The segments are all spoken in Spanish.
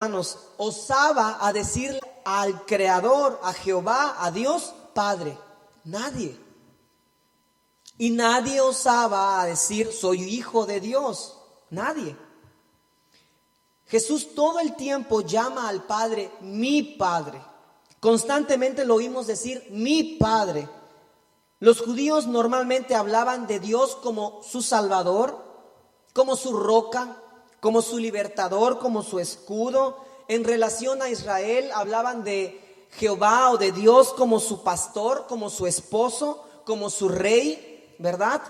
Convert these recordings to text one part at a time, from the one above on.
hermanos, osaba a decirle al Creador, a Jehová, a Dios, Padre? Nadie. Y nadie osaba a decir, soy hijo de Dios. Nadie. Jesús todo el tiempo llama al Padre, mi Padre. Constantemente lo oímos decir, mi Padre. Los judíos normalmente hablaban de Dios como su Salvador, como su roca, como su libertador, como su escudo. En relación a Israel hablaban de Jehová o de Dios como su pastor, como su esposo, como su rey, ¿verdad?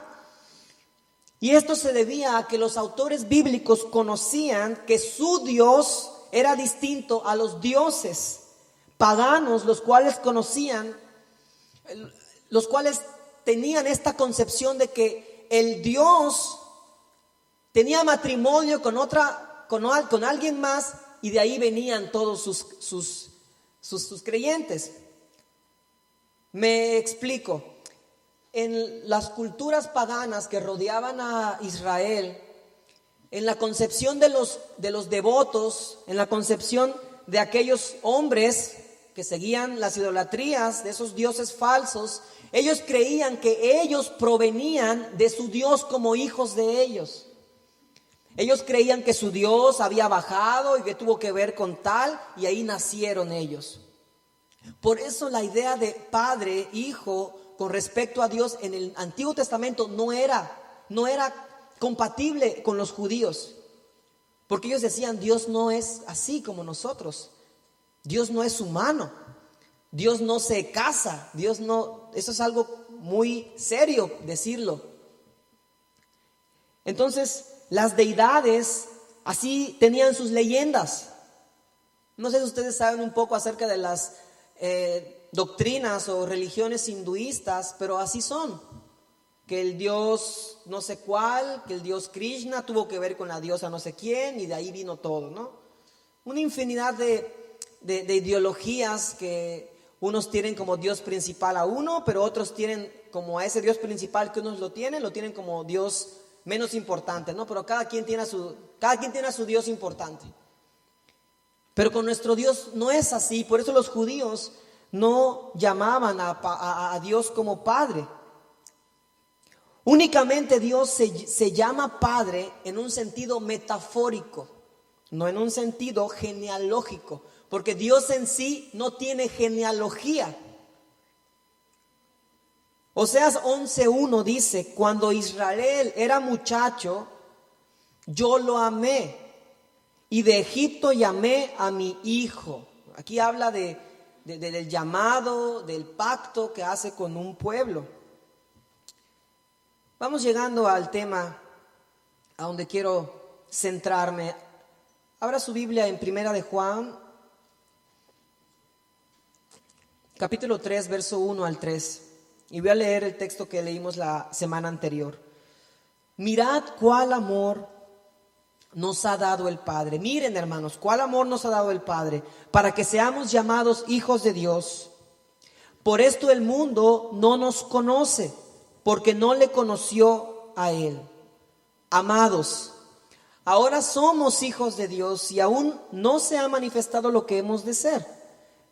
Y esto se debía a que los autores bíblicos conocían que su Dios era distinto a los dioses paganos, los cuales tenían esta concepción de que el Dios tenía matrimonio con alguien más, y de ahí venían todos sus creyentes. Me explico. En las culturas paganas que rodeaban a Israel, en la concepción de los devotos, en la concepción de aquellos hombres que seguían las idolatrías de esos dioses falsos, ellos creían que ellos provenían de su Dios como hijos de ellos. Ellos creían que su Dios había bajado y que tuvo que ver con tal, y ahí nacieron ellos. Por eso la idea de padre, hijo, con respecto a Dios en el Antiguo Testamento no era compatible con los judíos. Porque ellos decían, Dios no es así como nosotros. Dios no es humano. Dios no se casa. Dios no, eso es algo muy serio decirlo. Entonces, las deidades así tenían sus leyendas. No sé si ustedes saben un poco acerca de las doctrinas o religiones hinduistas, pero así son. Que el dios no sé cuál, que el dios Krishna tuvo que ver con la diosa no sé quién, y de ahí vino todo, ¿no? Una infinidad de ideologías que unos tienen como Dios principal a uno, pero otros tienen como a ese Dios principal que unos lo tienen como Dios menos importante, ¿no? Pero cada quien tiene a su Dios importante. Pero con nuestro Dios no es así. Por eso los judíos no llamaban a Dios como Padre. Únicamente Dios se llama Padre en un sentido metafórico, no en un sentido genealógico, porque Dios en sí no tiene genealogía. Oseas 11:1 dice, cuando Israel era muchacho, yo lo amé, y de Egipto llamé a mi hijo. Aquí habla del llamado, del pacto que hace con un pueblo. Vamos llegando al tema a donde quiero centrarme. Abra su Biblia en Primera de Juan, capítulo 3, verso 1 al 3. Y voy a leer el texto que leímos la semana anterior. Mirad cuál amor nos ha dado el Padre. Miren, hermanos, cuál amor nos ha dado el Padre, para que seamos llamados hijos de Dios. Por esto el mundo no nos conoce, porque no le conoció a Él. Amados, ahora somos hijos de Dios, y aún no se ha manifestado lo que hemos de ser.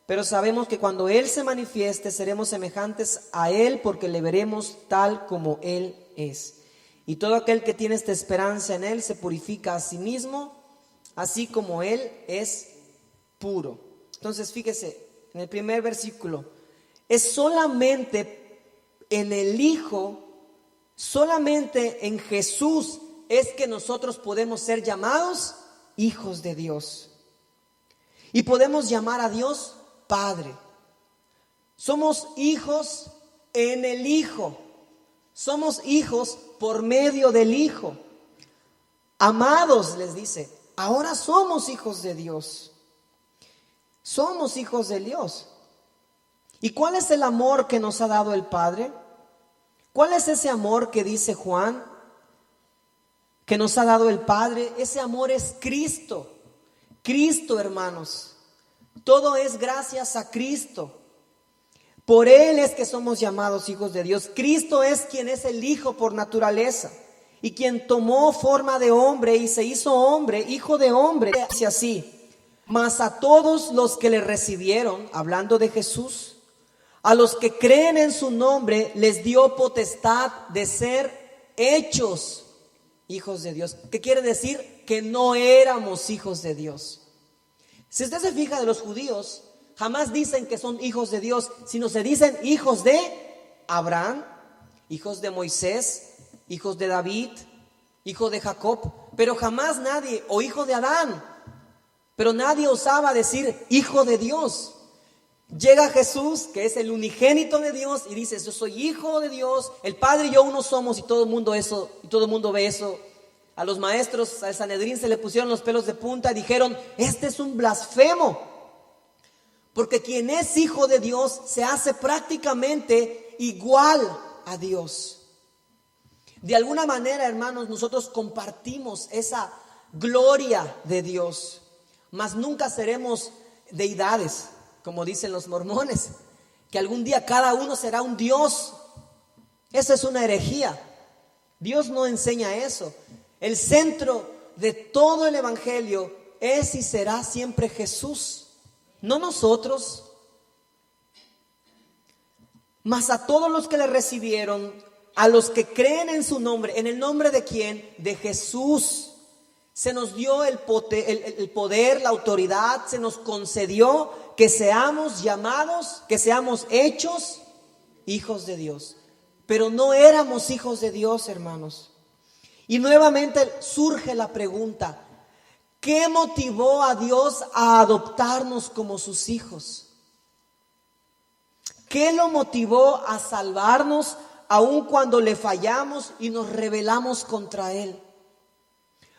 Pero sabemos que cuando Él se manifieste, seremos semejantes a Él, porque le veremos tal como Él es. Y todo aquel que tiene esta esperanza en Él se purifica a sí mismo, así como Él es puro. Entonces, fíjese, en el primer versículo, es solamente en el Hijo, solamente en Jesús, es que nosotros podemos ser llamados hijos de Dios. Y podemos llamar a Dios Padre. Somos hijos en el Hijo. Somos hijos por medio del Hijo. Amados, les dice, ahora somos hijos de Dios. Somos hijos de Dios. ¿Y cuál es el amor que nos ha dado el Padre? ¿Cuál es ese amor que dice Juan que nos ha dado el Padre? Ese amor es Cristo. Cristo, hermanos. Todo es gracias a Cristo. Por Él es que somos llamados hijos de Dios. Cristo es quien es el Hijo por naturaleza, y quien tomó forma de hombre y se hizo hombre, hijo de hombre. Dice así: Mas a todos los que le recibieron, hablando de Jesús, a los que creen en su nombre, les dio potestad de ser hechos hijos de Dios. ¿Qué quiere decir? Que no éramos hijos de Dios. Si usted se fija de los judíos, jamás dicen que son hijos de Dios, sino se dicen hijos de Abraham, hijos de Moisés, hijos de David, hijo de Jacob, pero jamás nadie, o hijo de Adán, pero nadie osaba decir hijo de Dios. Llega Jesús, que es el unigénito de Dios, y dice: yo soy hijo de Dios, el Padre y yo uno somos, y todo el mundo ve eso. A los maestros, al Sanedrín, se le pusieron los pelos de punta y dijeron: este es un blasfemo, porque quien es hijo de Dios se hace prácticamente igual a Dios. De alguna manera, hermanos, nosotros compartimos esa gloria de Dios, mas nunca seremos deidades, como dicen los mormones, que algún día cada uno será un Dios. Esa es una herejía. Dios no enseña eso. El centro de todo el evangelio es y será siempre Jesús, no nosotros. Mas a todos los que le recibieron, a los que creen en su nombre, ¿en el nombre de quién? De Jesús. Se nos dio el poder, la autoridad, se nos concedió que seamos llamados, que seamos hechos hijos de Dios. Pero no éramos hijos de Dios, hermanos. Y nuevamente surge la pregunta: ¿qué motivó a Dios a adoptarnos como sus hijos? ¿Qué lo motivó a salvarnos aun cuando le fallamos y nos rebelamos contra Él?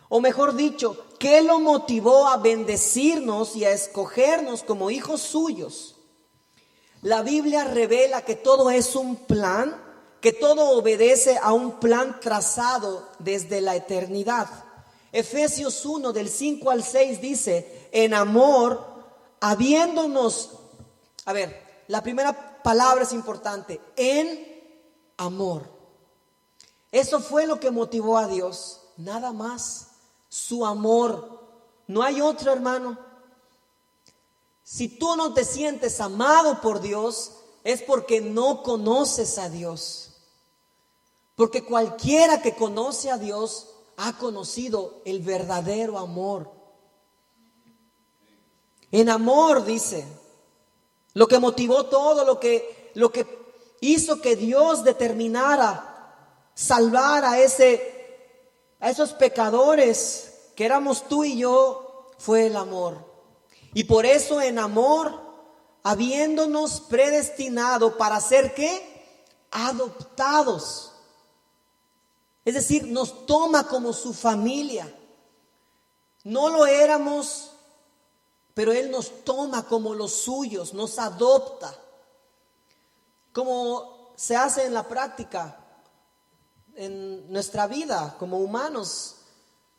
O mejor dicho, ¿qué lo motivó a bendecirnos y a escogernos como hijos suyos? La Biblia revela que todo es un plan, que todo obedece a un plan trazado desde la eternidad. Efesios 1, del 5 al 6 dice: en amor, habiéndonos... A ver, la primera palabra es importante: en amor. Eso fue lo que motivó a Dios, nada más. Su amor, no hay otro, hermano. Si tú no te sientes amado por Dios, es porque no conoces a Dios. Porque cualquiera que conoce a Dios ha conocido el verdadero amor. En amor, dice, lo que motivó todo, lo que hizo que Dios determinara salvar a esos pecadores que éramos tú y yo, fue el amor. Y por eso en amor, habiéndonos predestinado para ser ¿qué? Adoptados. Es decir, nos toma como su familia. No lo éramos, pero Él nos toma como los suyos, nos adopta. Como se hace en la práctica, en nuestra vida como humanos.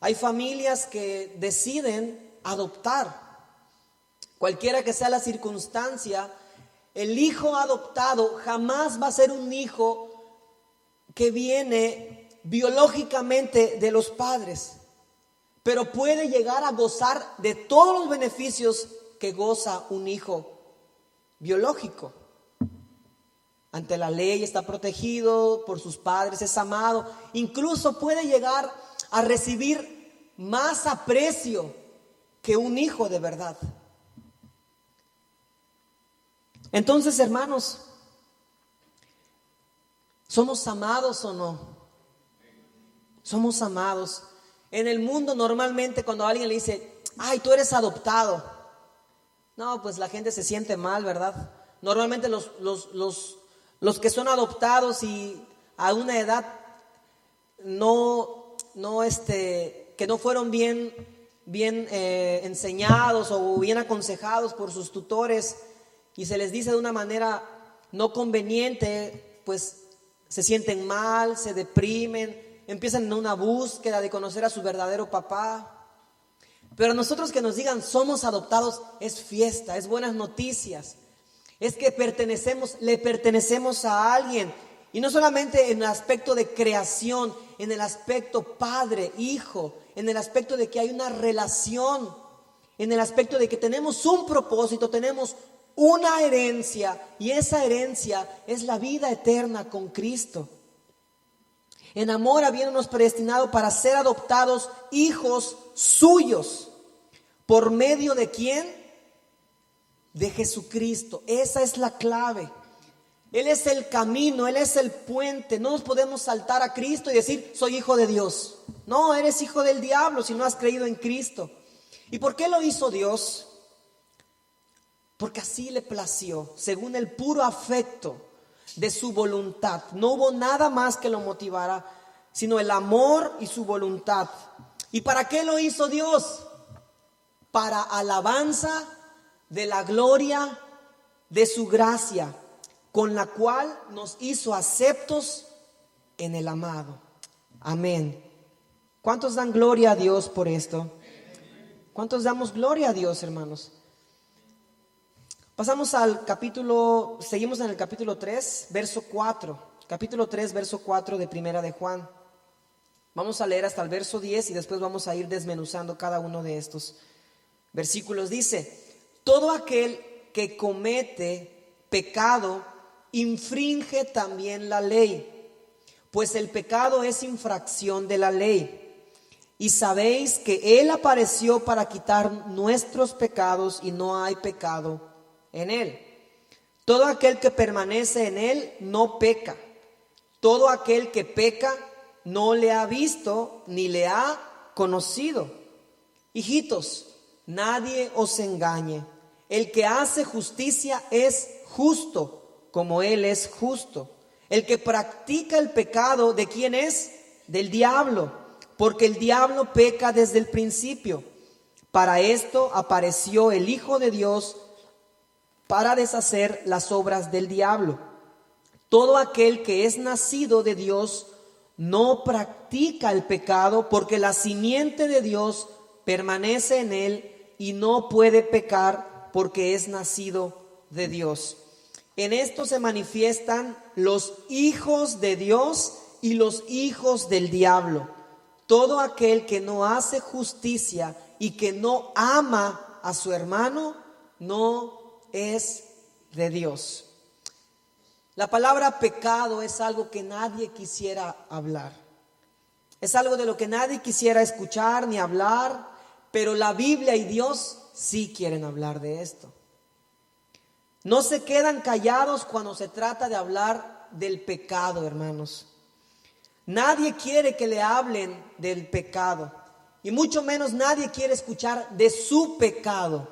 Hay familias que deciden adoptar. Cualquiera que sea la circunstancia, el hijo adoptado jamás va a ser un hijo que viene biológicamente de los padres, pero puede llegar a gozar de todos los beneficios que goza un hijo biológico. Ante la ley está protegido por sus padres, es amado, incluso puede llegar a recibir más aprecio que un hijo de verdad. Entonces, hermanos, ¿somos amados o no? Somos amados. En el mundo normalmente cuando alguien le dice: ay, tú eres adoptado, no, pues la gente se siente mal, ¿verdad? Normalmente los que son adoptados y a una edad que no fueron bien enseñados o bien aconsejados por sus tutores, y se les dice de una manera no conveniente, pues se sienten mal, se deprimen, empiezan en una búsqueda de conocer a su verdadero papá. Pero nosotros que nos digan somos adoptados es fiesta, es buenas noticias. Es que le pertenecemos a alguien. Y no solamente en el aspecto de creación, en el aspecto padre, hijo, en el aspecto de que hay una relación en el aspecto de que tenemos un propósito, tenemos una herencia, y esa herencia es la vida eterna con Cristo. En amor habiéndonos predestinado para ser adoptados hijos suyos. ¿Por medio de quién? De Jesucristo. Esa es la clave. Él es el camino, Él es el puente. No nos podemos saltar a Cristo y decir, soy hijo de Dios. No, eres hijo del diablo si no has creído en Cristo. ¿Y por qué lo hizo Dios? Porque así le plació, según el puro afecto de su voluntad. No hubo nada más que lo motivara, sino el amor y su voluntad. ¿Y para qué lo hizo Dios? Para alabanza de la gloria de su gracia, con la cual nos hizo aceptos en el amado. Amén. ¿Cuántos dan gloria a Dios por esto? ¿Cuántos damos gloria a Dios, hermanos? Pasamos al capítulo, seguimos en el capítulo 3, verso 4. Capítulo 3, verso 4 de Primera de Juan. Vamos a leer hasta el verso 10 y después vamos a ir desmenuzando cada uno de estos versículos. Dice, todo aquel que comete pecado infringe también la ley, pues el pecado es infracción de la ley. Y sabéis que Él apareció para quitar nuestros pecados y no hay pecado en Él. Todo aquel que permanece en Él no peca. Todo aquel que peca no le ha visto ni le ha conocido. Hijitos, nadie os engañe. El que hace justicia es justo, como Él es justo. El que practica el pecado, ¿de quién es? Del diablo. Porque el diablo peca desde el principio. Para esto apareció el Hijo de Dios, para deshacer las obras del diablo. Todo aquel que es nacido de Dios no practica el pecado, porque la simiente de Dios permanece en él y no puede pecar porque es nacido de Dios. En esto se manifiestan los hijos de Dios y los hijos del diablo. Todo aquel que no hace justicia y que no ama a su hermano no es de Dios. La palabra pecado es algo que nadie quisiera hablar. Es algo de lo que nadie quisiera escuchar ni hablar, pero la Biblia y Dios sí quieren hablar de esto. No se quedan callados cuando se trata de hablar del pecado, hermanos. Nadie quiere que le hablen del pecado, y mucho menos nadie quiere escuchar de su pecado.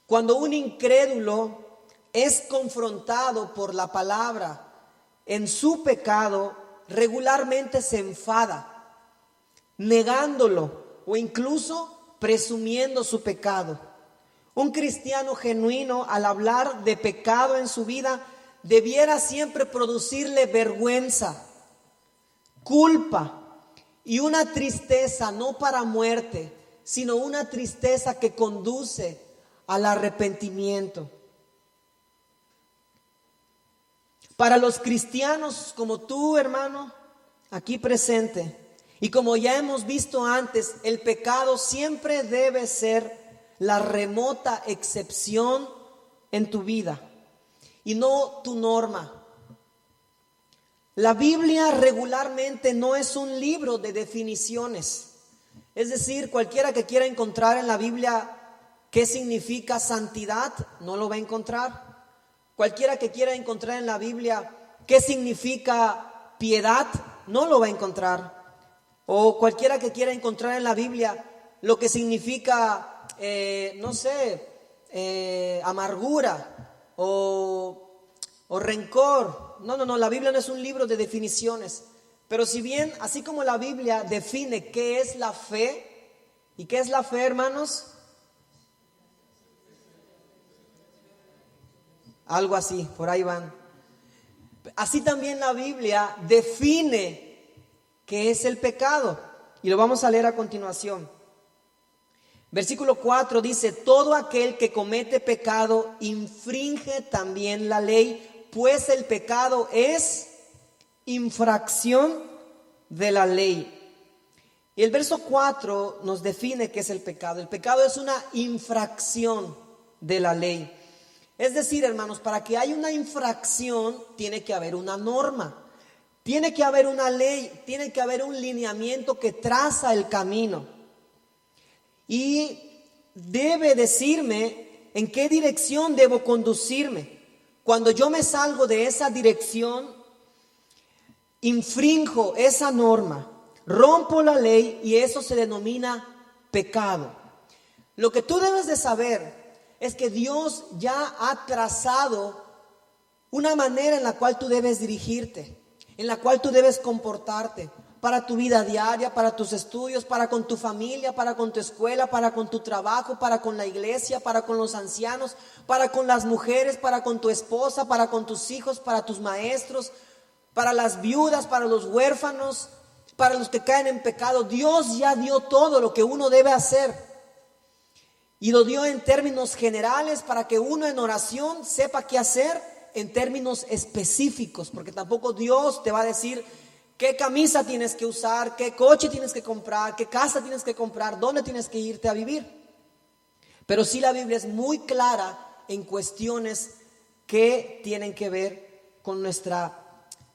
Cuando un incrédulo es confrontado por la palabra en su pecado, regularmente se enfada, negándolo o incluso presumiendo su pecado. Un cristiano genuino, al hablar de pecado en su vida, debiera siempre producirle vergüenza, culpa y una tristeza, no para muerte, sino una tristeza que conduce al arrepentimiento. Para los cristianos como tú, hermano, aquí presente, y como ya hemos visto antes, el pecado siempre debe ser la remota excepción en tu vida y no tu norma. La Biblia regularmente no es un libro de definiciones. Es decir, cualquiera que quiera encontrar en la Biblia qué significa santidad, no lo va a encontrar. Cualquiera que quiera encontrar en la Biblia qué significa piedad, no lo va a encontrar. O cualquiera que quiera encontrar en la Biblia lo que significa, amargura o rencor. No, la Biblia no es un libro de definiciones. Pero si bien, así como la Biblia define qué es la fe, ¿y qué es la fe, hermanos? Algo así, por ahí van. Así también la Biblia define qué es el pecado. Y lo vamos a leer a continuación. Versículo 4 dice, todo aquel que comete pecado infringe también la ley, pues el pecado es infracción de la ley. Y el verso 4 nos define qué es el pecado. El pecado es una infracción de la ley. Es decir, hermanos, para que haya una infracción tiene que haber una norma, tiene que haber una ley, tiene que haber un lineamiento que traza el camino. Y debe decirme en qué dirección debo conducirme. Cuando yo me salgo de esa dirección, infrinjo esa norma, rompo la ley y eso se denomina pecado. Lo que tú debes de saber es que Dios ya ha trazado una manera en la cual tú debes dirigirte, en la cual tú debes comportarte para tu vida diaria, para tus estudios, para con tu familia, para con tu escuela, para con tu trabajo, para con la iglesia, para con los ancianos, para con las mujeres, para con tu esposa, para con tus hijos, para tus maestros, para las viudas, para los huérfanos, para los que caen en pecado. Dios ya dio todo lo que uno debe hacer. Y lo dio en términos generales para que uno en oración sepa qué hacer en términos específicos. Porque tampoco Dios te va a decir qué camisa tienes que usar, qué coche tienes que comprar, qué casa tienes que comprar, dónde tienes que irte a vivir. Pero sí la Biblia es muy clara en cuestiones que tienen que ver con nuestra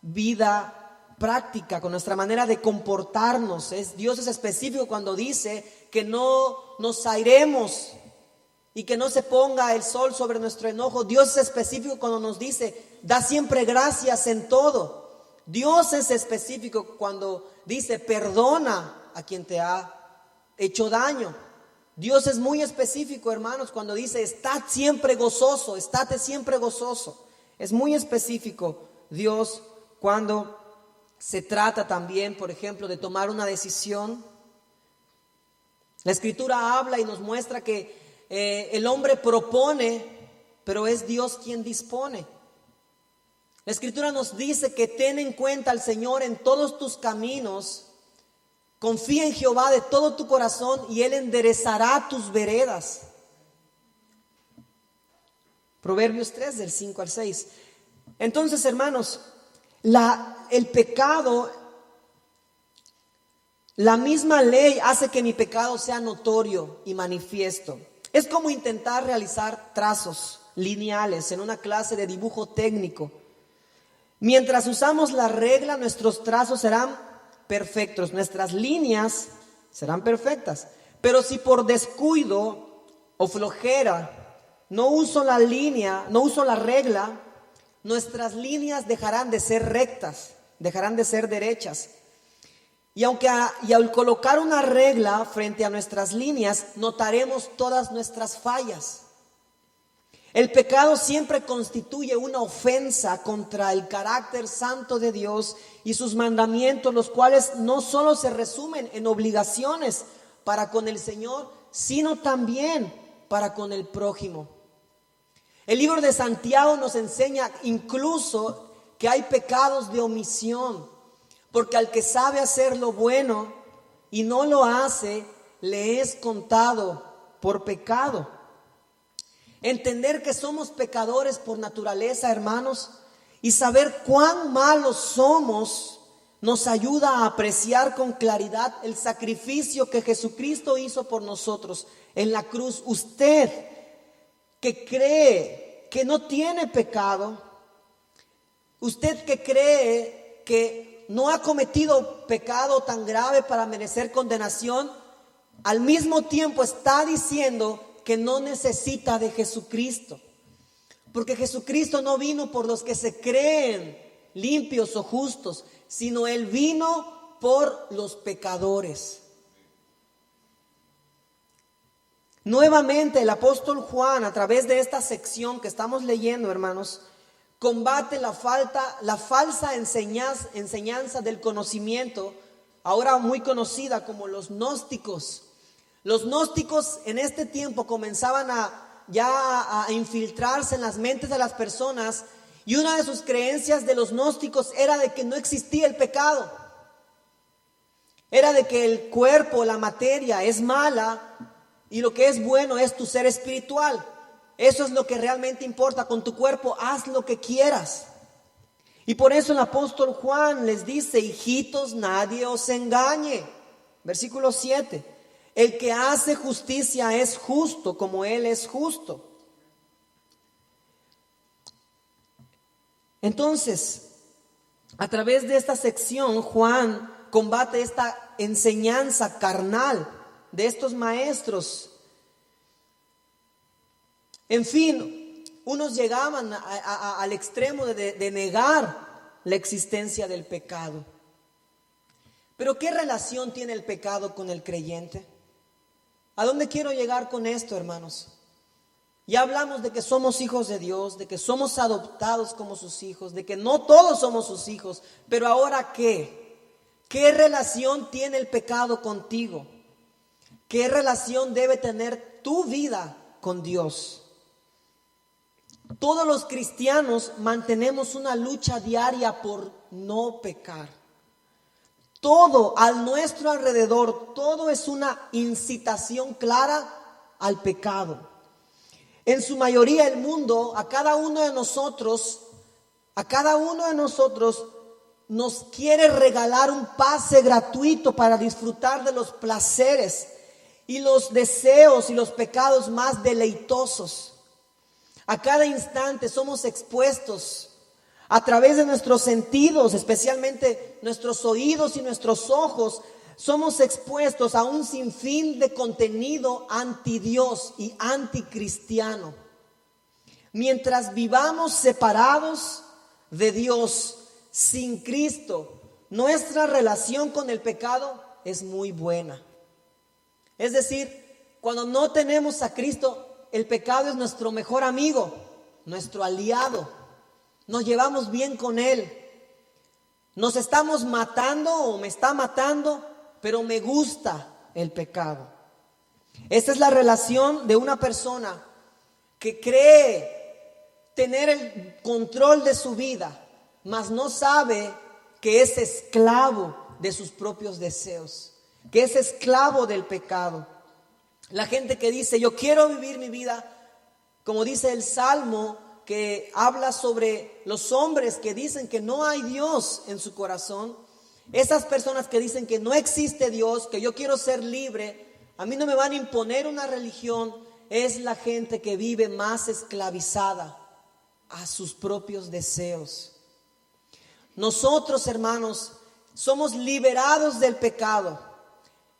vida práctica, con nuestra manera de comportarnos. Dios es específico cuando dice que no nos airemos y que no se ponga el sol sobre nuestro enojo. Dios es específico cuando nos dice, da siempre gracias en todo. Dios es específico cuando dice, perdona a quien te ha hecho daño. Dios es muy específico, hermanos, cuando dice, estad siempre gozoso, estate siempre gozoso. Es muy específico Dios cuando se trata también, por ejemplo, de tomar una decisión. La Escritura habla y nos muestra que el hombre propone, pero es Dios quien dispone. La Escritura nos dice que ten en cuenta al Señor en todos tus caminos, confía en Jehová de todo tu corazón y Él enderezará tus veredas. Proverbios 3 del 5 al 6. Entonces, hermanos, el pecado, la misma ley hace que mi pecado sea notorio y manifiesto. Es como intentar realizar trazos lineales en una clase de dibujo técnico. Mientras usamos la regla, nuestros trazos serán perfectos, nuestras líneas serán perfectas. Pero si por descuido o flojera no uso la línea, no uso la regla, nuestras líneas dejarán de ser rectas, dejarán de ser derechas. Y al colocar una regla frente a nuestras líneas, notaremos todas nuestras fallas. El pecado siempre constituye una ofensa contra el carácter santo de Dios y sus mandamientos, los cuales no solo se resumen en obligaciones para con el Señor, sino también para con el prójimo. El libro de Santiago nos enseña incluso que hay pecados de omisión, porque al que sabe hacer lo bueno y no lo hace, le es contado por pecado. Entender que somos pecadores por naturaleza, hermanos, y saber cuán malos somos, nos ayuda a apreciar con claridad el sacrificio que Jesucristo hizo por nosotros en la cruz. Usted que cree que no tiene pecado, usted que cree que no ha cometido pecado tan grave para merecer condenación, al mismo tiempo está diciendo que no necesita de Jesucristo, porque Jesucristo no vino por los que se creen limpios o justos, sino Él vino por los pecadores. Nuevamente el apóstol Juan, a través de esta sección que estamos leyendo, hermanos, combate la falsa enseñanza del conocimiento, ahora muy conocida como los gnósticos. Los gnósticos en este tiempo comenzaban a infiltrarse en las mentes de las personas, y una de sus creencias de los gnósticos era de que no existía el pecado. Era de que el cuerpo, la materia es mala y lo que es bueno es tu ser espiritual. Eso es lo que realmente importa. Con tu cuerpo haz lo que quieras. Y por eso el apóstol Juan les dice: hijitos, nadie os engañe. Versículo 7. El que hace justicia es justo como Él es justo. Entonces, a través de esta sección, Juan combate esta enseñanza carnal de estos maestros. En fin, unos llegaban al extremo de negar la existencia del pecado. Pero ¿qué relación tiene el pecado con el creyente? ¿A dónde quiero llegar con esto, hermanos? Ya hablamos de que somos hijos de Dios, de que somos adoptados como sus hijos, de que no todos somos sus hijos, pero ahora ¿qué? ¿Qué relación tiene el pecado contigo? ¿Qué relación debe tener tu vida con Dios? Todos los cristianos mantenemos una lucha diaria por no pecar. Todo a nuestro alrededor, todo es una incitación clara al pecado. En su mayoría el mundo, a cada uno de nosotros nos quiere regalar un pase gratuito para disfrutar de los placeres y los deseos y los pecados más deleitosos. A cada instante somos expuestos a través de nuestros sentidos, especialmente nuestros oídos y nuestros ojos. Somos expuestos a un sinfín de contenido anti Dios y anticristiano. Mientras vivamos separados de Dios, sin Cristo, nuestra relación con el pecado es muy buena. Es decir, cuando no tenemos a Cristo, el pecado es nuestro mejor amigo, nuestro aliado. Nos llevamos bien con Él. Nos estamos matando o me está matando, pero me gusta el pecado. Esta es la relación de una persona que cree tener el control de su vida, mas no sabe que es esclavo de sus propios deseos, que es esclavo del pecado. La gente que dice, yo quiero vivir mi vida, como dice el Salmo, que habla sobre los hombres que dicen que no hay Dios en su corazón. Esas personas que dicen que no existe Dios, que yo quiero ser libre, a mí no me van a imponer una religión, es la gente que vive más esclavizada a sus propios deseos. Nosotros, hermanos, somos liberados del pecado,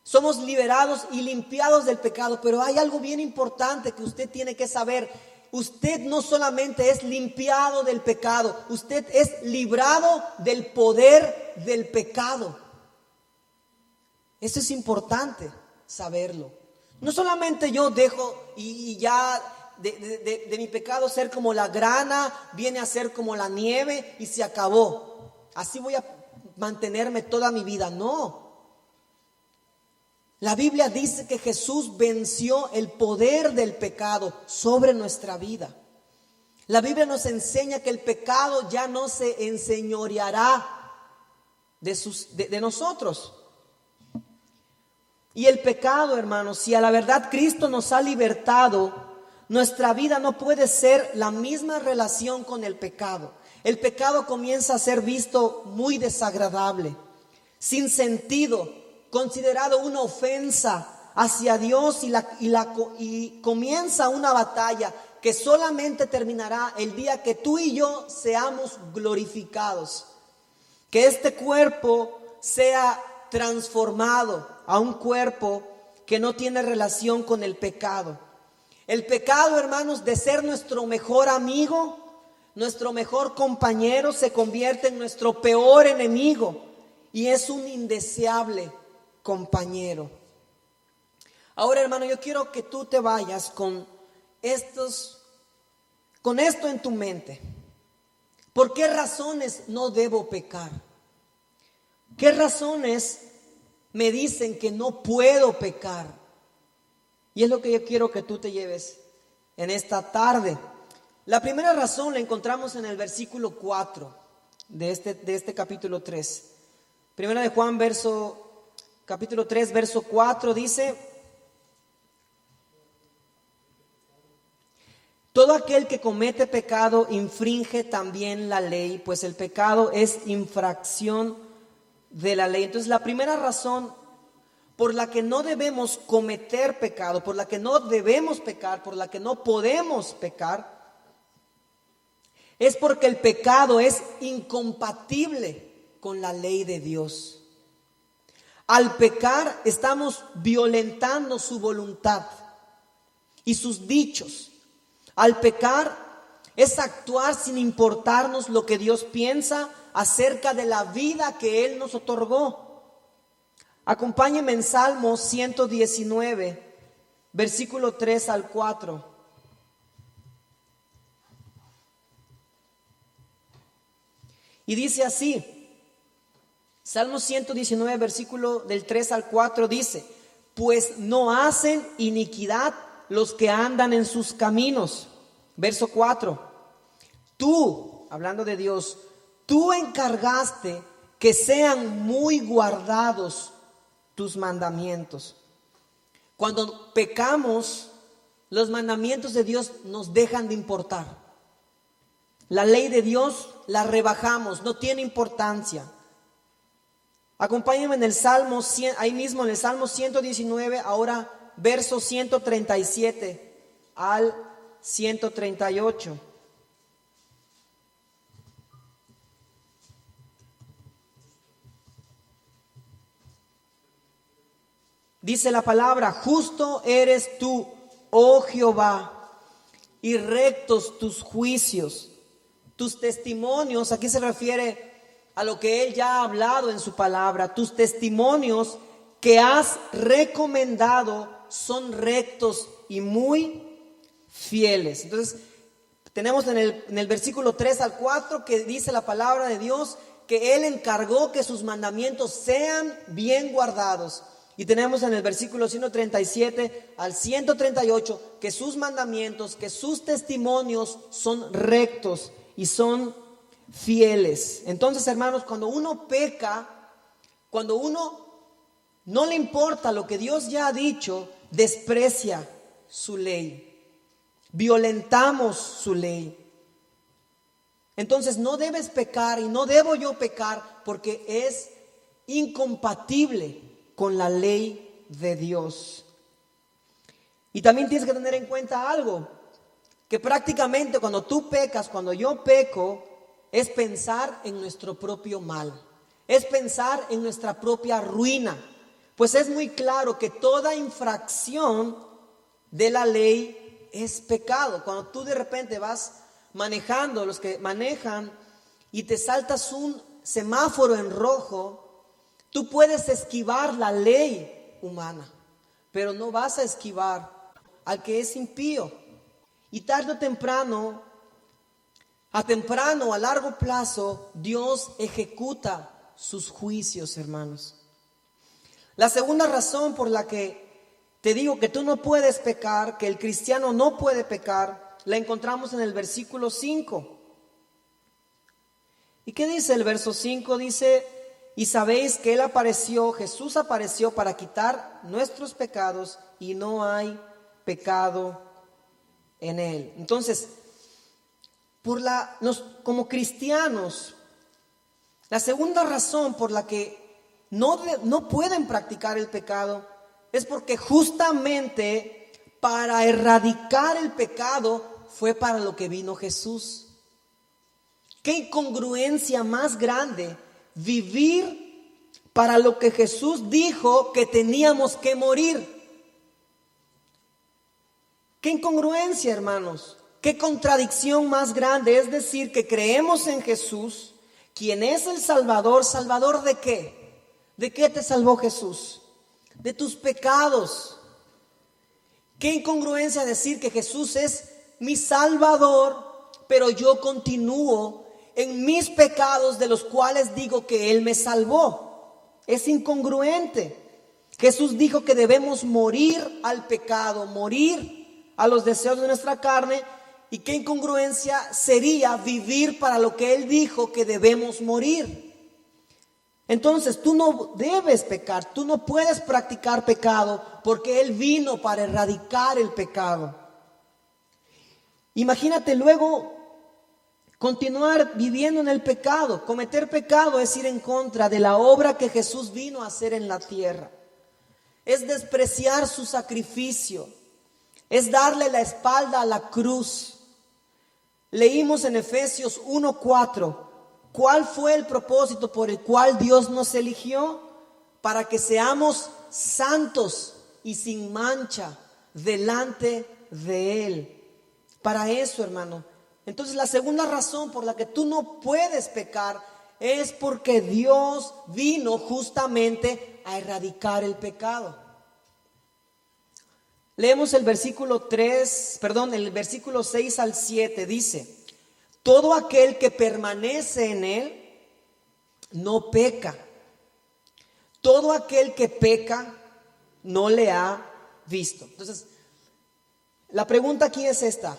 somos liberados y limpiados del pecado, pero hay algo bien importante que usted tiene que saber. Usted no solamente es limpiado del pecado, usted es librado del poder del pecado. Eso es importante saberlo. No solamente yo dejo y ya de mi pecado ser como la grana, viene a ser como la nieve y se acabó. Así voy a mantenerme toda mi vida. No. La Biblia dice que Jesús venció el poder del pecado sobre nuestra vida. La Biblia nos enseña que el pecado ya no se enseñoreará de nosotros. Y el pecado, hermanos, si a la verdad Cristo nos ha libertado, nuestra vida no puede ser la misma relación con el pecado. El pecado comienza a ser visto muy desagradable, sin sentido, considerado una ofensa hacia Dios y comienza una batalla que solamente terminará el día que tú y yo seamos glorificados. Que este cuerpo sea transformado a un cuerpo que no tiene relación con el pecado. El pecado, hermanos, de ser nuestro mejor amigo, nuestro mejor compañero, se convierte en nuestro peor enemigo y es un indeseable compañero. Ahora, hermano, yo quiero que tú te vayas con esto en tu mente. ¿Por qué razones no debo pecar? ¿Qué razones me dicen que no puedo pecar? Y es lo que yo quiero que tú te lleves en esta tarde. La primera razón la encontramos en el versículo 4 de este capítulo 3. Primera de Juan, capítulo 3, verso 4 dice: todo aquel que comete pecado infringe también la ley, pues el pecado es infracción de la ley. Entonces, la primera razón por la que no debemos cometer pecado, por la que no debemos pecar, por la que no podemos pecar, es porque el pecado es incompatible con la ley de Dios. Al pecar estamos violentando su voluntad y sus dichos. Al pecar es actuar sin importarnos lo que Dios piensa acerca de la vida que Él nos otorgó. Acompáñenme en Salmo 119, versículo 3 al 4. Y dice así, Salmo 119, versículo del 3 al 4 dice: pues no hacen iniquidad los que andan en sus caminos. Verso 4, tú, hablando de Dios, tú encargaste que sean muy guardados tus mandamientos. Cuando pecamos, los mandamientos de Dios nos dejan de importar. La ley de Dios la rebajamos, no tiene importancia. Acompáñenme en el Salmo, ahí mismo en el Salmo 119, ahora verso 137 al 138. Dice la palabra: justo eres tú, oh Jehová, y rectos tus juicios. Tus testimonios, aquí se refiere a lo que Él ya ha hablado en su palabra. Tus testimonios que has recomendado son rectos y muy fieles. Entonces, tenemos en el versículo 3 al 4 que dice la palabra de Dios que Él encargó que sus mandamientos sean bien guardados. Y tenemos en el versículo 137 al 138 que sus mandamientos, que sus testimonios son rectos y son fieles. Entonces, hermanos, cuando uno peca, cuando uno no le importa lo que Dios ya ha dicho, desprecia su ley, violentamos su ley. Entonces no debes pecar y no debo yo pecar porque es incompatible con la ley de Dios. Y también tienes que tener en cuenta algo, que prácticamente cuando tú pecas, cuando yo peco, es pensar en nuestro propio mal, es pensar en nuestra propia ruina. Pues es muy claro que toda infracción de la ley es pecado. Cuando tú de repente vas manejando, los que manejan, y te saltas un semáforo en rojo, tú puedes esquivar la ley humana, pero no vas a esquivar al que es impío. Y tarde o temprano, a largo plazo, Dios ejecuta sus juicios, hermanos. La segunda razón por la que te digo que tú no puedes pecar, que el cristiano no puede pecar, la encontramos en el versículo 5. ¿Y qué dice el verso 5? Dice: y sabéis que Jesús apareció para quitar nuestros pecados y no hay pecado en Él. Entonces, como cristianos, la segunda razón por la que no pueden practicar el pecado es porque justamente para erradicar el pecado fue para lo que vino Jesús. Qué incongruencia más grande vivir para lo que Jesús dijo que teníamos que morir. Qué incongruencia, hermanos. Qué contradicción más grande. Es decir, que creemos en Jesús, quien es el Salvador. ¿Salvador de qué? ¿De qué te salvó Jesús? De tus pecados. Qué incongruencia decir que Jesús es mi Salvador, pero yo continúo en mis pecados de los cuales digo que Él me salvó. Es incongruente. Jesús dijo que debemos morir al pecado, morir a los deseos de nuestra carne. Y qué incongruencia sería vivir para lo que Él dijo que debemos morir. Entonces tú no debes pecar, tú no puedes practicar pecado porque Él vino para erradicar el pecado. Imagínate luego continuar viviendo en el pecado. Cometer pecado es ir en contra de la obra que Jesús vino a hacer en la tierra. es despreciar su sacrificio, es darle la espalda a la cruz. Leímos en Efesios 1:4, ¿cuál fue el propósito por el cual Dios nos eligió? Para que seamos santos y sin mancha delante de Él. Para eso, hermano. Entonces, la segunda razón por la que tú no puedes pecar es porque Dios vino justamente a erradicar el pecado. Leemos el versículo 6 al 7, dice: todo aquel que permanece en Él no peca. Todo aquel que peca no le ha visto. Entonces, la pregunta aquí es esta: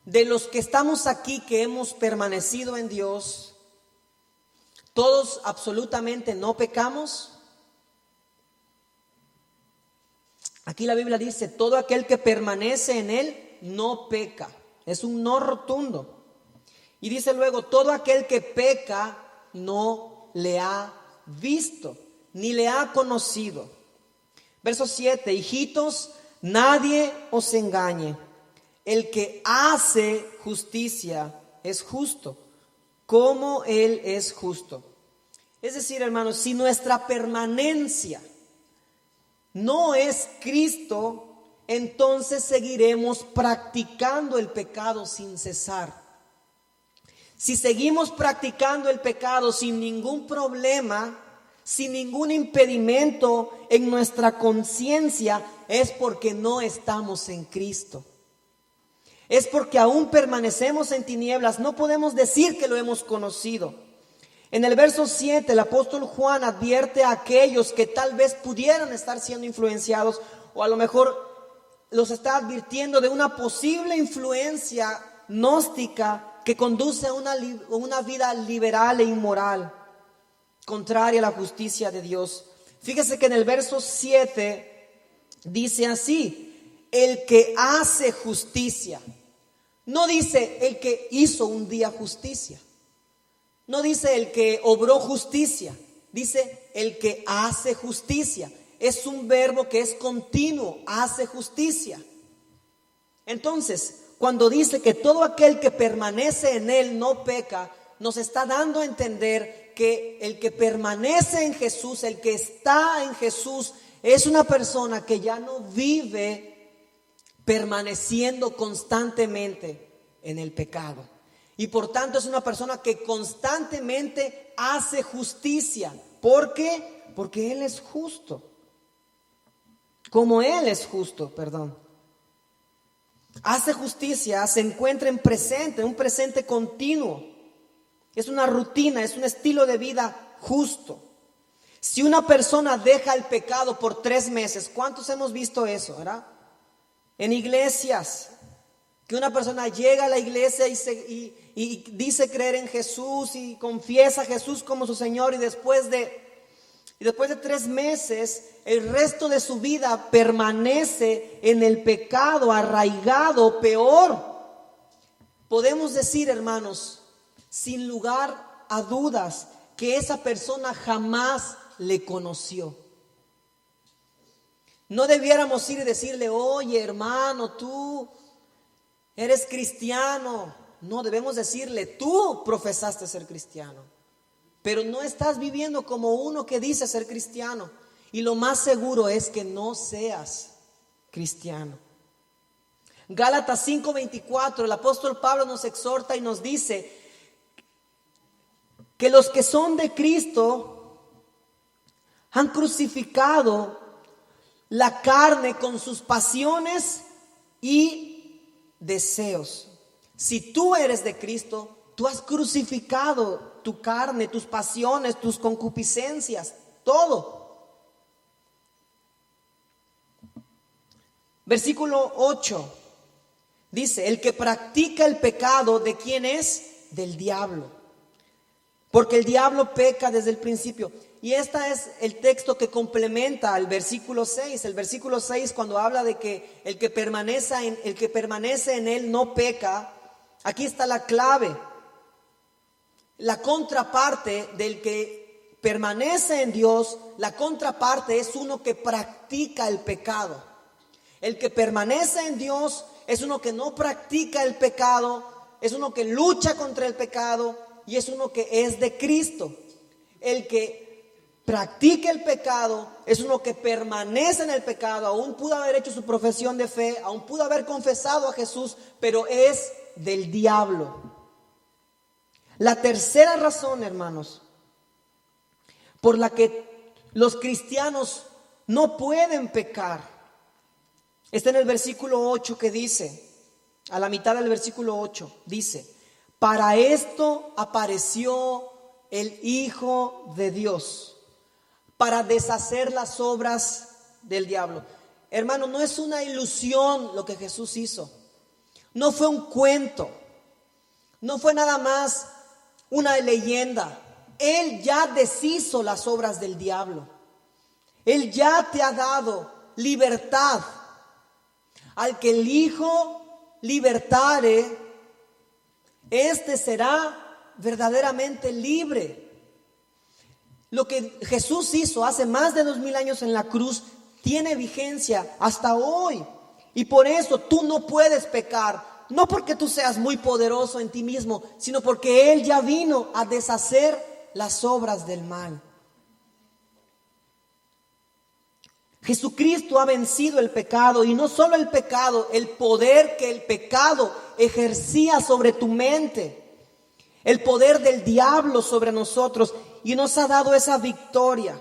de los que estamos aquí, que hemos permanecido en Dios, ¿todos absolutamente no pecamos? Aquí la Biblia dice: todo aquel que permanece en Él no peca. Es un no rotundo. Y dice luego: todo aquel que peca no le ha visto, ni le ha conocido. Verso 7: hijitos, nadie os engañe. El que hace justicia es justo, como Él es justo. Es decir, hermanos, si nuestra permanencia no es Cristo, entonces seguiremos practicando el pecado sin cesar. Si seguimos practicando el pecado sin ningún problema, sin ningún impedimento en nuestra conciencia, es porque no estamos en Cristo. Es porque aún permanecemos en tinieblas, no podemos decir que lo hemos conocido. En el verso 7, el apóstol Juan advierte a aquellos que tal vez pudieran estar siendo influenciados, o a lo mejor los está advirtiendo de una posible influencia gnóstica que conduce a una vida liberal e inmoral, contraria a la justicia de Dios. Fíjese que en el verso 7 dice así: el que hace justicia. No dice el que hizo un día justicia. No dice el que obró justicia. Dice el que hace justicia. Es un verbo que es continuo, hace justicia. Entonces, cuando dice que todo aquel que permanece en Él no peca, nos está dando a entender que el que permanece en Jesús, el que está en Jesús, es una persona que ya no vive permaneciendo constantemente en el pecado. Y por tanto es una persona que constantemente hace justicia. ¿Por qué? Porque Él es justo. Como Él es justo, hace justicia, se encuentra en presente, un presente continuo. Es una rutina, es un estilo de vida justo. Si una persona deja el pecado por 3 meses, ¿cuántos hemos visto eso, verdad? En iglesias, que una persona llega a la iglesia y dice creer en Jesús y confiesa a Jesús como su Señor, y después de 3 meses, el resto de su vida permanece en el pecado, arraigado, peor. Podemos decir, hermanos, sin lugar a dudas, que esa persona jamás le conoció. No debiéramos ir y decirle: oye, hermano, tú eres cristiano. No, debemos decirle: tú profesaste ser cristiano, pero no estás viviendo como uno que dice ser cristiano. Y lo más seguro es que no seas cristiano. Gálatas 5:24, el apóstol Pablo nos exhorta y nos dice que los que son de Cristo han crucificado la carne con sus pasiones y deseos. Si tú eres de Cristo, tú has crucificado tu carne, tus pasiones, tus concupiscencias, todo. Versículo 8 dice: el que practica el pecado, ¿de quién es? Del diablo, porque el diablo peca desde el principio. Y este es el texto que complementa al versículo 6. El versículo 6, cuando habla de que el que permanece en él no peca, aquí está la clave. La contraparte del que permanece en Dios, la contraparte es uno que practica el pecado. El que permanece en Dios es uno que no practica el pecado, es uno que lucha contra el pecado y es uno que es de Cristo. El que practica el pecado es uno que permanece en el pecado, aún pudo haber hecho su profesión de fe, aún pudo haber confesado a Jesús, pero es del diablo. La tercera razón, hermanos, por la que los cristianos no pueden pecar, está en el versículo 8 que dice, a la mitad del versículo 8, dice: para esto apareció el Hijo de Dios, para deshacer las obras del diablo. Hermano, no es una ilusión lo que Jesús hizo. No fue un cuento. No fue nada más una leyenda. Él ya deshizo las obras del diablo. Él ya te ha dado libertad. Al que el Hijo libertare, este será verdaderamente libre. Lo que Jesús hizo hace más de 2000 años en la cruz tiene vigencia hasta hoy. Y por eso tú no puedes pecar. No porque tú seas muy poderoso en ti mismo, sino porque Él ya vino a deshacer las obras del mal. Jesucristo ha vencido el pecado, y no solo el pecado, el poder que el pecado ejercía sobre tu mente, el poder del diablo sobre nosotros, y nos ha dado esa victoria.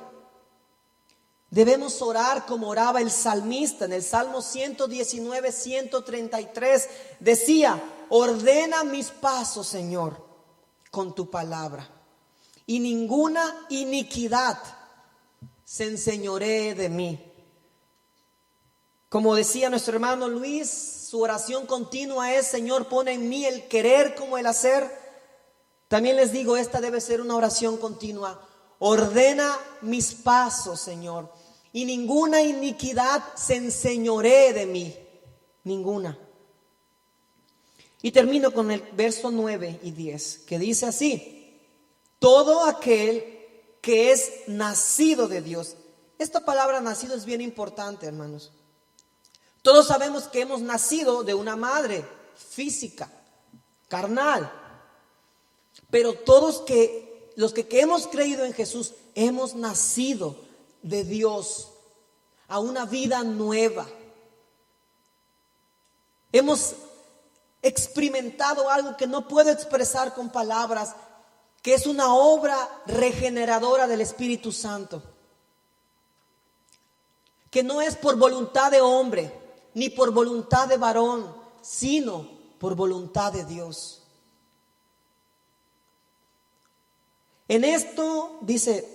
Debemos orar como oraba el salmista en el Salmo 119, 133. Decía: ordena mis pasos, Señor, con tu palabra, y ninguna iniquidad se enseñoree de mí. Como decía nuestro hermano Luis, su oración continua es: Señor, pon en mí el querer como el hacer. También les digo, esta debe ser una oración continua. Ordena mis pasos, Señor, y ninguna iniquidad se enseñoree de mí. Ninguna. Y termino con el verso 9 y 10, que dice así: todo aquel que es nacido de Dios. Esta palabra nacido es bien importante, hermanos. Todos sabemos que hemos nacido de una madre física, carnal. Pero todos los que hemos creído en Jesús, hemos nacido de Dios a una vida nueva. Hemos experimentado algo que no puedo expresar con palabras, que es una obra regeneradora del Espíritu Santo. Que no es por voluntad de hombre, ni por voluntad de varón, sino por voluntad de Dios. En esto dice: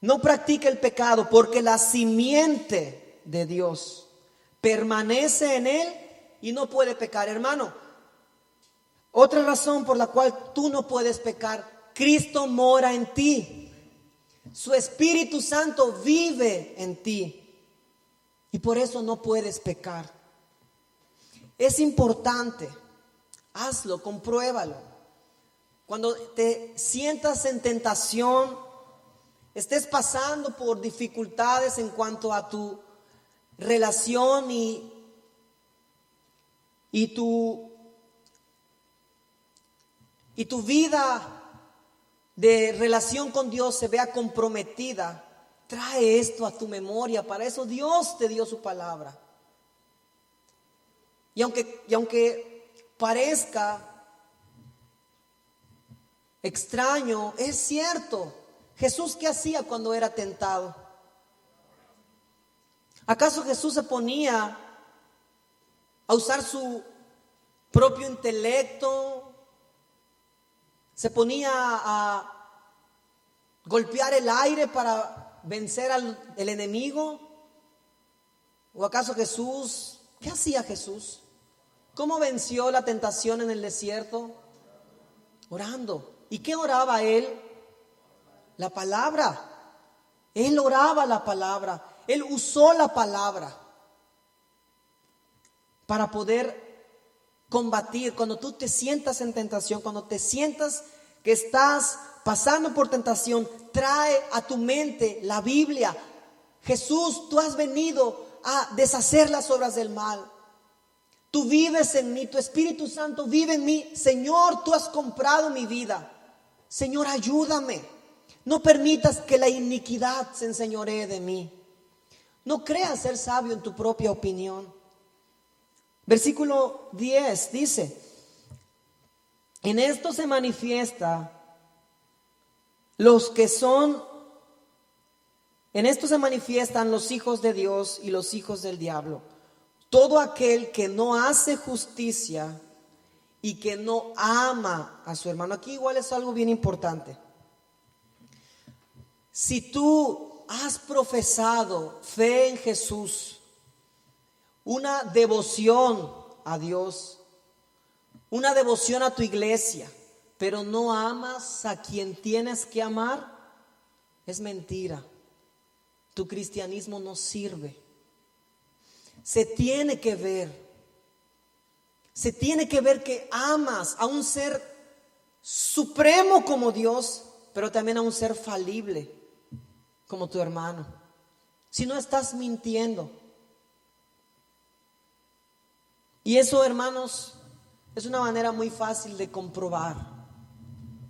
no practique el pecado, porque la simiente de Dios permanece en él y no puede pecar. Hermano, otra razón por la cual tú no puedes pecar: Cristo mora en ti. Su Espíritu Santo vive en ti. Y por eso no puedes pecar. Es importante. Hazlo, compruébalo. Cuando te sientas en tentación, estés pasando por dificultades en cuanto a tu relación y tu vida de relación con Dios se vea comprometida, trae esto a tu memoria. Para eso Dios te dio su palabra. Y aunque parezca extraño, es cierto. Jesús, ¿qué hacía cuando era tentado? ¿Acaso Jesús se ponía a usar su propio intelecto? ¿Se ponía a golpear el aire para vencer al enemigo? ¿O acaso Jesús, qué hacía Jesús? ¿Cómo venció la tentación en el desierto? Orando. ¿Y qué oraba él? La palabra. Él oraba la palabra. Él usó la palabra para poder combatir. Cuando tú te sientas en tentación, cuando te sientas que estás pasando por tentación, trae a tu mente la Biblia. Jesús, tú has venido a deshacer las obras del mal. Tú vives en mí, tu Espíritu Santo vive en mí. Señor, tú has comprado mi vida. Señor, ayúdame. No permitas que la iniquidad se enseñoree de mí. No creas ser sabio en tu propia opinión. Versículo 10 dice: en esto se manifiesta en esto se manifiestan los hijos de Dios y los hijos del diablo. Todo aquel que no hace justicia y que no ama a su hermano. Aquí igual es algo bien importante. Si tú has profesado fe en Jesús, una devoción a Dios, una devoción a tu iglesia, pero no amas a quien tienes que amar, es mentira. Tu cristianismo no sirve. Se tiene que ver que amas a un ser supremo como Dios, pero también a un ser falible como tu hermano. Si no, estás mintiendo. Y eso, hermanos, es una manera muy fácil de comprobar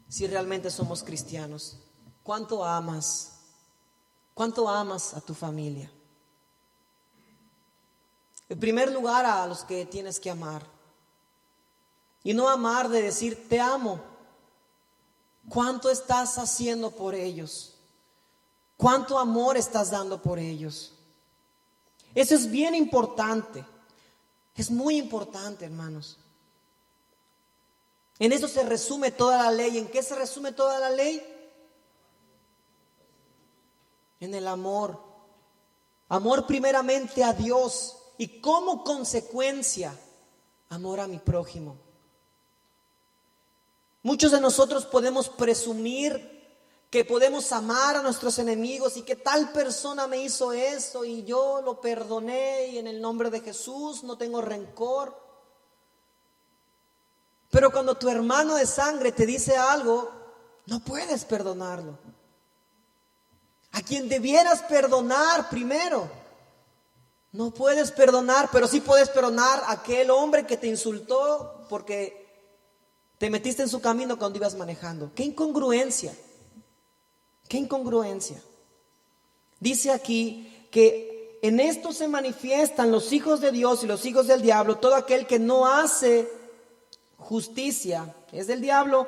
si realmente somos cristianos. ¿Cuánto amas? ¿Cuánto amas a tu familia? En primer lugar, a los que tienes que amar. Y no amar de decir te amo. ¿Cuánto estás haciendo por ellos? ¿Cuánto amor estás dando por ellos? Eso es bien importante. Es muy importante, hermanos. En eso se resume toda la ley. ¿En qué se resume toda la ley? En el amor. Amor primeramente a Dios y como consecuencia, amor a mi prójimo. Muchos de nosotros podemos presumir que podemos amar a nuestros enemigos y que tal persona me hizo eso y yo lo perdoné y en el nombre de Jesús no tengo rencor. Pero cuando tu hermano de sangre te dice algo, no puedes perdonarlo. A quien debieras perdonar primero, no puedes perdonar, pero sí puedes perdonar a aquel hombre que te insultó porque te metiste en su camino cuando ibas manejando. ¡Qué incongruencia! ¡Qué incongruencia! Dice aquí que en esto se manifiestan los hijos de Dios y los hijos del diablo. Todo aquel que no hace justicia es del diablo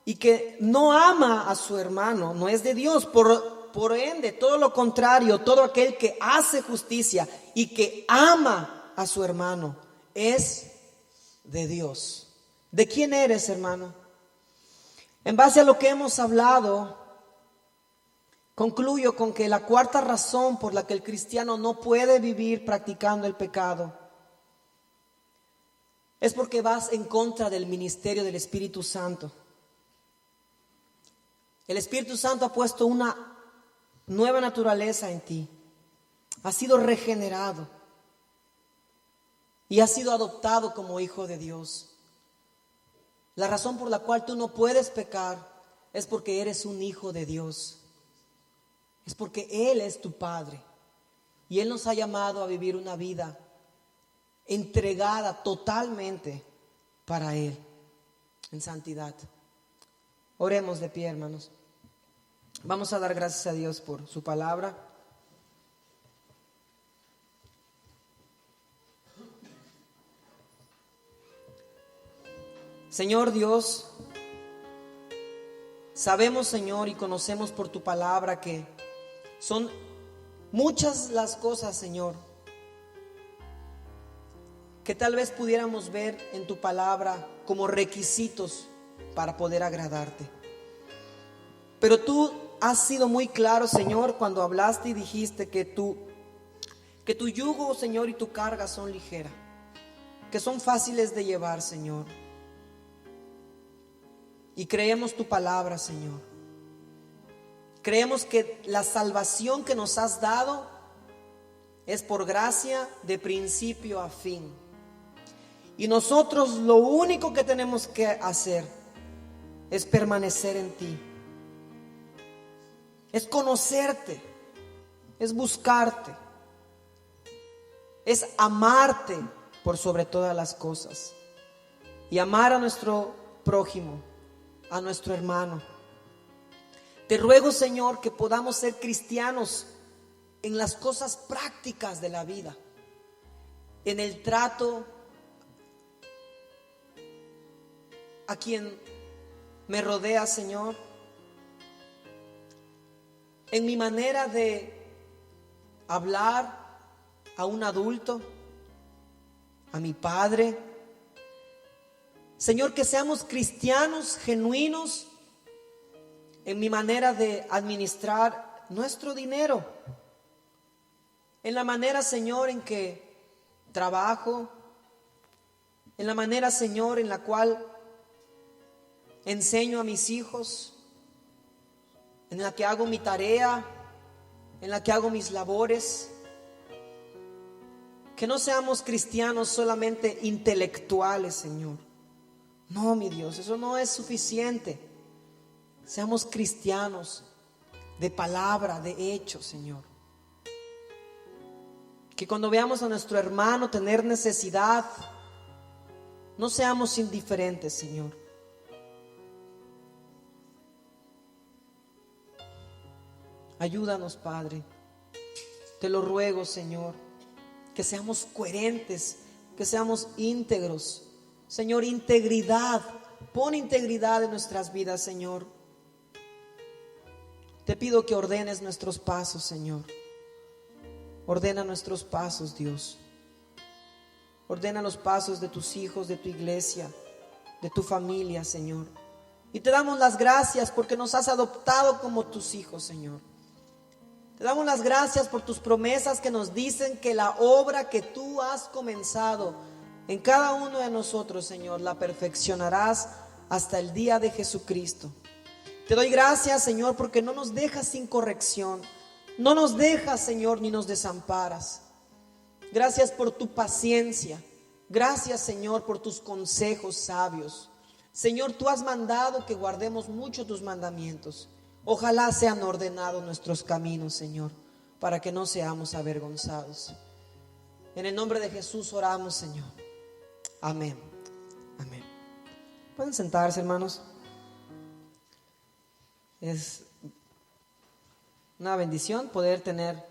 y que no ama a su hermano no es de Dios. Por ende, todo lo contrario, todo aquel que hace justicia y que ama a su hermano es de Dios. ¿De quién eres, hermano? En base a lo que hemos hablado, concluyo con que la cuarta razón por la que el cristiano no puede vivir practicando el pecado es porque vas en contra del ministerio del Espíritu Santo. El Espíritu Santo ha puesto una nueva naturaleza en ti. Has sido regenerado y has sido adoptado como hijo de Dios. La razón por la cual tú no puedes pecar es porque eres un hijo de Dios. Es porque Él es tu Padre y Él nos ha llamado a vivir una vida entregada totalmente para Él en santidad. Oremos de pie, hermanos. Vamos a dar gracias a Dios por su palabra. Señor Dios, sabemos, Señor, y conocemos por tu palabra que son muchas las cosas, Señor, que tal vez pudiéramos ver en tu palabra como requisitos para poder agradarte. Pero tú has sido muy claro, Señor, cuando hablaste y dijiste que tu yugo, Señor, y tu carga son ligeras, que son fáciles de llevar, Señor. Y creemos tu palabra, Señor. Creemos que la salvación que nos has dado es por gracia de principio a fin. Y nosotros lo único que tenemos que hacer es permanecer en ti, es conocerte, es buscarte, es amarte por sobre todas las cosas y amar a nuestro prójimo, a nuestro hermano. Te ruego, Señor, que podamos ser cristianos en las cosas prácticas de la vida, en el trato a quien me rodea, Señor, en mi manera de hablar a un adulto, a mi padre. Señor, que seamos cristianos genuinos en mi manera de administrar nuestro dinero, en la manera, Señor, en que trabajo, en la manera, Señor, en la cual enseño a mis hijos, en la que hago mi tarea, en la que hago mis labores. Que no seamos cristianos solamente intelectuales, Señor. No, mi Dios, eso no es suficiente. Seamos cristianos de palabra, de hecho, Señor. Que cuando veamos a nuestro hermano tener necesidad, no seamos indiferentes, Señor. Ayúdanos, Padre. Te lo ruego, Señor, que seamos coherentes, que seamos íntegros. Señor, integridad. Pon integridad en nuestras vidas, Señor. Te pido que ordenes nuestros pasos, Señor. Ordena nuestros pasos, Dios. Ordena los pasos de tus hijos, de tu iglesia, de tu familia, Señor. Y te damos las gracias porque nos has adoptado como tus hijos, Señor. Te damos las gracias por tus promesas que nos dicen que la obra que tú has comenzado en cada uno de nosotros, Señor, la perfeccionarás hasta el día de Jesucristo. Te doy gracias, Señor, porque no nos dejas sin corrección. No nos dejas, Señor, ni nos desamparas. Gracias por tu paciencia. Gracias, Señor, por tus consejos sabios. Señor, tú has mandado que guardemos mucho tus mandamientos. Ojalá sean ordenados nuestros caminos, Señor, para que no seamos avergonzados. En el nombre de Jesús oramos, Señor. Amén. Amén. Pueden sentarse, hermanos. Es una bendición poder tener